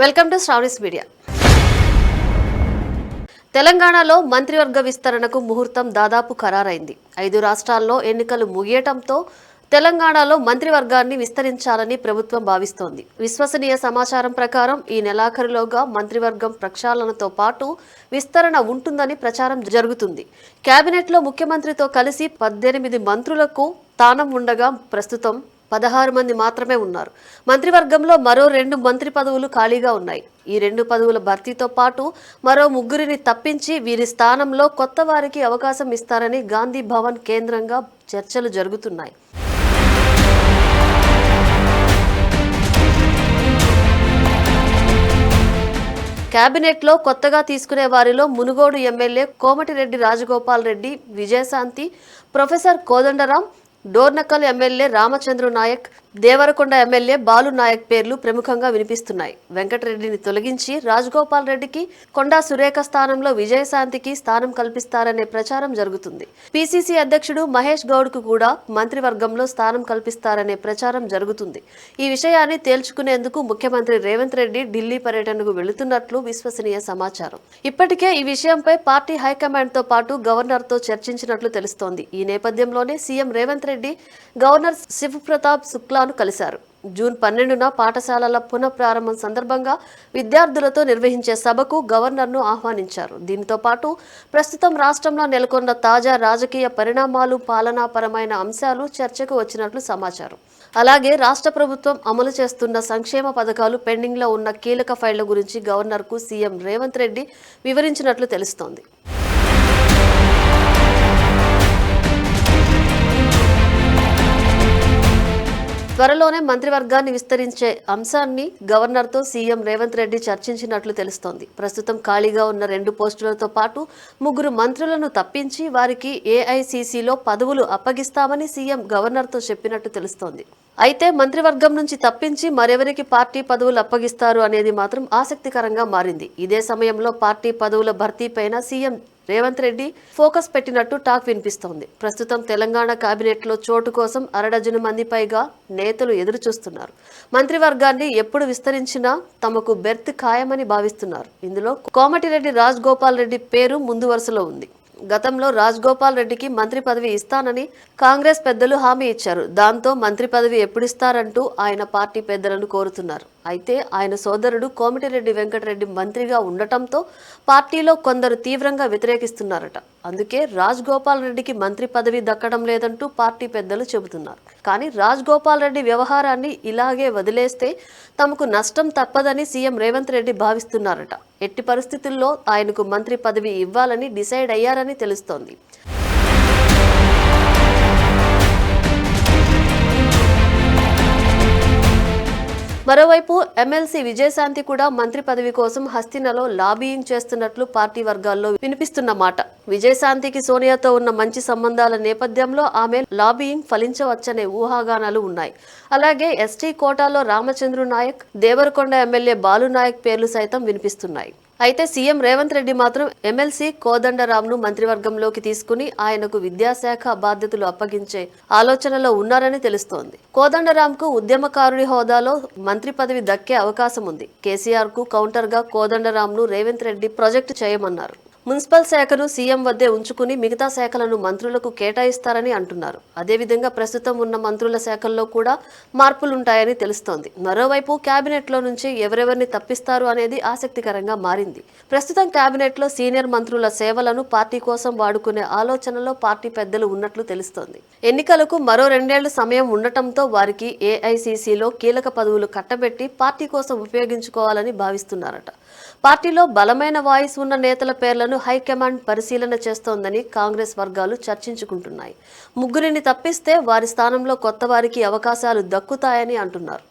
Welcome to Sravani's media. తెలంగాణలో మంత్రివర్గ విస్తరణకు ముహూర్తం దాదాపు ఖరారైంది. 5 రాష్ట్రాల్లో ఎన్నికలు ముగియటంతో తెలంగాణలో మంత్రివర్గాన్ని విస్తరించాలని ప్రభుత్వం భావిస్తోంది. విశ్వసనీయ సమాచారం ప్రకారం ఈ నెలాఖరులోగా మంత్రివర్గం ప్రక్షాళనతో పాటు విస్తరణ ఉంటుందని ప్రచారం జరుగుతుంది. కేబినెట్లో ముఖ్యమంత్రితో కలిసి 18 మంత్రులకు స్థానం ఉండగా ప్రస్తుతం 16 మంది మాత్రమే ఉన్నారు. మంత్రివర్గంలో మరో 2 మంత్రి పదవులు ఖాళీగా ఉన్నాయి. ఈ 2 పదవుల భర్తీతో పాటు మరో 3 తప్పించి వీరి స్థానంలో కొత్త వారికి అవకాశం ఇస్తారని గాంధీ భవన్ కేంద్రంగా చర్చలు జరుగుతున్నాయి. కేబినెట్లో కొత్తగా తీసుకునే వారిలో Munugode MLA Komatireddy Rajagopal Reddy, Vijayashanti, professor Kodandaram, Dornakal MLA Ramachandra Nayak, Devarakonda MLA Balu Nayak పేర్లు ప్రముఖంగా వినిపిస్తున్నాయి. వెంకటరెడ్డిని తొలగించి రాజగోపాల్ రెడ్డికి, కొండా సురేఖ స్థానంలో విజయశాంతికి స్థానం కల్పిస్తారనే ప్రచారం జరుగుతుంది. పిసిసి అధ్యక్షుడు మహేష్ గౌడ్కు కూడా మంత్రివర్గంలో స్థానం కల్పిస్తారనే ప్రచారం జరుగుతుంది. ఈ విషయాన్ని తేల్చుకునేందుకు ముఖ్యమంత్రి రేవంత్ రెడ్డి ఢిల్లీ పర్యటనకు వెళుతున్నట్లు విశ్వసనీయ సమాచారం. ఇప్పటికే ఈ విషయంపై పార్టీ హైకమాండ్తో పాటు గవర్నర్తో చర్చించినట్లు తెలుస్తోంది. ఈ నేపథ్యంలోనే సీఎం రేవంత్ రెడ్డి గవర్నర్ శివ్ ప్రతాప్ శుక్లాను కలిశారు. జూన్ 12న పాఠశాలల పునఃప్రారంభం సందర్భంగా విద్యార్థులతో నిర్వహించే సభకు గవర్నర్ను ఆహ్వానించారు. దీంతో పాటు ప్రస్తుతం రాష్ట్రంలో నెలకొన్న తాజా రాజకీయ పరిణామాలు, పాలనాపరమైన అంశాలు చర్చకు వచ్చినట్లు సమాచారం. అలాగే రాష్ట్ర ప్రభుత్వం అమలు చేస్తున్న సంక్షేమ పథకాలు, పెండింగ్లో ఉన్న కీలక ఫైళ్ల గురించి గవర్నర్కు సీఎం రేవంత్ రెడ్డి వివరించినట్లు తెలుస్తోంది. త్వరలోనే మంత్రివర్గాన్ని విస్తరించే అంశాన్ని గవర్నర్తో సీఎం రేవంత్ రెడ్డి చర్చించినట్లు తెలుస్తోంది. ప్రస్తుతం ఖాళీగా ఉన్న 2 పోస్టులతో పాటు 3 మంత్రులను తప్పించి వారికి ఏఐసీసీలో పదవులు అప్పగిస్తామని సీఎం గవర్నర్తో చెప్పినట్టు తెలుస్తోంది. అయితే మంత్రివర్గం నుంచి తప్పించి మరెవరికి పార్టీ పదవులు అప్పగిస్తారు అనేది మాత్రం ఆసక్తికరంగా మారింది. ఇదే సమయంలో పార్టీ పదవుల భర్తీపైన సీఎం రేవంత్ రెడ్డి ఫోకస్ పెట్టినట్టు టాక్ వినిపిస్తోంది. ప్రస్తుతం తెలంగాణ కేబినెట్లో చోటు కోసం 1/2 డజను మంది పైగా నేతలు ఎదురు చూస్తున్నారు. మంత్రివర్గాన్ని ఎప్పుడు విస్తరించినా తమకు బెర్త్ ఖాయమని భావిస్తున్నారు. ఇందులో కోమటిరెడ్డి రాజగోపాల్ రెడ్డి పేరు ముందు వరుసలో ఉంది. గతంలో రాజగోపాల్ రెడ్డికి మంత్రి పదవి ఇస్తానని కాంగ్రెస్ పెద్దలు హామీ ఇచ్చారు. దాంతో మంత్రి పదవి ఎప్పుడిస్తారంటూ ఆయన పార్టీ పెద్దలను కోరుతున్నారు. అయితే ఆయన సోదరుడు కోమటిరెడ్డి వెంకటరెడ్డి మంత్రిగా ఉండటంతో పార్టీలో కొందరు తీవ్రంగా వ్యతిరేకిస్తున్నారట. అందుకే రాజగోపాల్ రెడ్డికి మంత్రి పదవి దక్కడం లేదంటూ పార్టీ పెద్దలు చెబుతున్నారు. కానీ రాజగోపాల్ రెడ్డి వ్యవహారాన్ని ఇలాగే వదిలేస్తే తమకు నష్టం తప్పదని సీఎం రేవంత్ రెడ్డి భావిస్తున్నారట. ఎట్టి పరిస్థితుల్లో ఆయనకు మంత్రి పదవి ఇవ్వాలని డిసైడ్ అయ్యారని తెలుస్తోంది. మరోవైపు ఎమ్మెల్సీ విజయశాంతి కూడా మంత్రి పదవి కోసం హస్తినలో లాబీయింగ్ చేస్తున్నట్లు పార్టీ వర్గాల్లో వినిపిస్తున్న మాట. విజయశాంతికి సోనియాతో ఉన్న మంచి సంబంధాల నేపథ్యంలో ఆమె లాబీయింగ్ ఫలించవచ్చనే ఊహాగానాలు ఉన్నాయి. అలాగే ఎస్టీ కోటాలో రామచంద్ర నాయక్, దేవరకొండ ఎమ్మెల్యే బాలు నాయక్ పేర్లు సైతం వినిపిస్తున్నాయి. అయితే సీఎం రేవంత్ రెడ్డి మాత్రం ఎమ్మెల్సీ కోదండరాంను మంత్రివర్గంలోకి తీసుకుని ఆయనకు విద్యాశాఖ బాధ్యతలు అప్పగించే ఆలోచనలో ఉన్నారని తెలుస్తోంది. కోదండరాంకు ఉద్యమకారుడి హోదాలో మంత్రి పదవి దక్కే అవకాశం ఉంది. కేసీఆర్కు కౌంటర్గా కోదండరాంను రేవంత్ రెడ్డి ప్రాజెక్టు చేయమన్నారు. మున్సిపల్ శాఖను సీఎం వద్దే ఉంచుకుని మిగతా శాఖలను మంత్రులకు కేటాయిస్తారని అంటున్నారు. అదేవిధంగా ప్రస్తుతం ఉన్న మంత్రుల శాఖల్లో కూడా మార్పులుంటాయని తెలుస్తోంది. మరోవైపు కేబినెట్లో నుంచి ఎవరెవరిని తప్పిస్తారు అనేది ఆసక్తికరంగా మారింది. ప్రస్తుతం కేబినెట్లో సీనియర్ మంత్రుల సేవలను పార్టీ కోసం వాడుకునే ఆలోచనలో పార్టీ పెద్దలు ఉన్నట్లు తెలుస్తోంది. ఎన్నికలకు మరో 2 ఏళ్ల సమయం ఉండటంతో వారికి ఏఐసీసీలో కీలక పదవులు కట్టబెట్టి పార్టీ కోసం ఉపయోగించుకోవాలని భావిస్తున్నారట. పార్టీలో బలమైన వాయిస్ ఉన్న నేతల పేర్లను హైకమాండ్ పరిశీలన చేస్తోందని కాంగ్రెస్ వర్గాలు చర్చించుకుంటున్నాయి. 3 తప్పిస్తే వారి స్థానంలో కొత్త వారికి అవకాశాలు దక్కుతాయని అంటున్నారు.